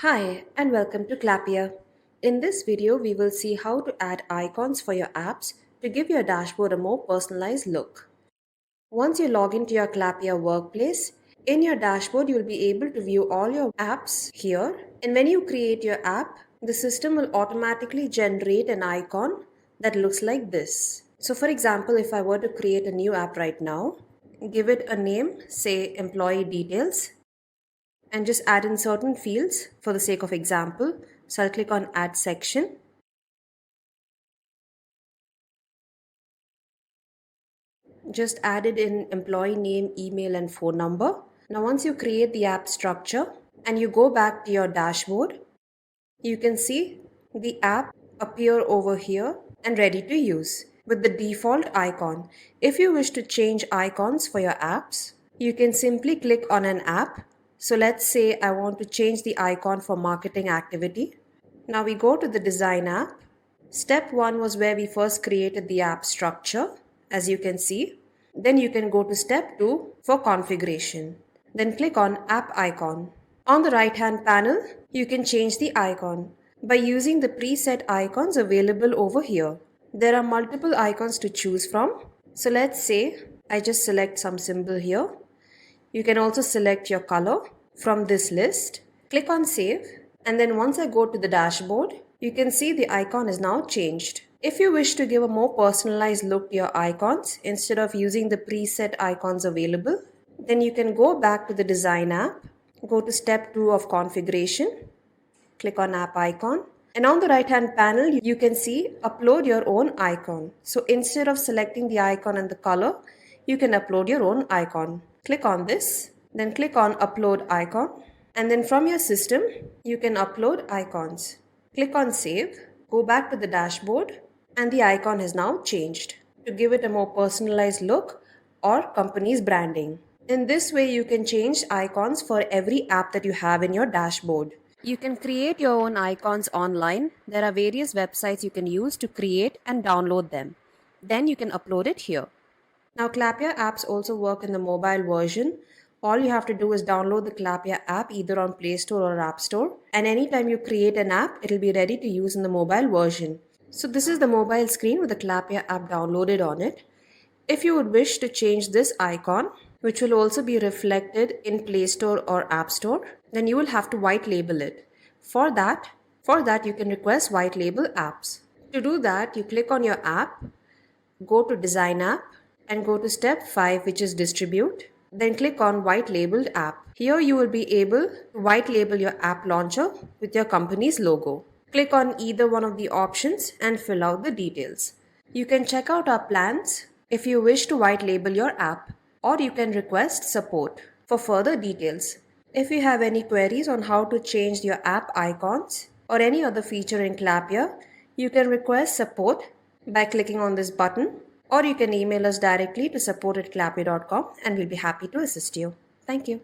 Hi and welcome to Clappia. In this video, we will see how to add icons for your apps to give your dashboard a more personalized look. Once you log into your Clappia workplace, in your dashboard, you'll be able to view all your apps here. And when you create your app, the system will automatically generate an icon that looks like this. So for example, if I were to create a new app right now, give it a name, say employee details, and just add in certain fields for the sake of example. So I'll click on add section. Just added in employee name, email and phone number. Now once you create the app structure and you go back to your dashboard, you can see the app appear over here and ready to use with the default icon. If you wish to change icons for your apps, you can simply click on an app. So let's say I want to change the icon for marketing activity. Now we go to the design app. Step 1 was where we first created the app structure, as you can see. Then you can go to step 2 for configuration. Then click on app icon. On the right hand panel, you can change the icon by using the preset icons available over here. There are multiple icons to choose from. So let's say I just select some symbol here. You can also select your color from this list. Click on save, and then once I go to the dashboard, you can see the icon is now changed. If you wish to give a more personalized look to your icons instead of using the preset icons available, then you can go back to the design app, go to step 2 of configuration, click on app icon, and on the right hand panel you can see upload your own icon. So instead of selecting the icon and the color, you can upload your own icon. Click on this, then click on upload icon, and then from your system you can upload icons. Click on save, go back to the dashboard, and the icon has now changed to give it a more personalized look or company's branding. In this way, you can change icons for every app that you have in your dashboard. You can create your own icons online. There are various websites you can use to create and download them. Then you can upload it here. Now, Clappia apps also work in the mobile version. All you have to do is download the Clappia app either on Play Store or App Store. And anytime you create an app, it'll be ready to use in the mobile version. So this is the mobile screen with the Clappia app downloaded on it. If you would wish to change this icon, which will also be reflected in Play Store or App Store, then you will have to white label it. For that you can request white label apps. To do that, you click on your app, go to Design App, and go to step 5, which is Distribute. Then click on White Labeled App. Here you will be able to white label your app launcher with your company's logo. Click on either one of the options and fill out the details. You can check out our plans if you wish to white label your app, or you can request support for further details. If you have any queries on how to change your app icons or any other feature in Clappia, you can request support by clicking on this button, or you can email us directly to support@clappia.com and we'll be happy to assist you. Thank you.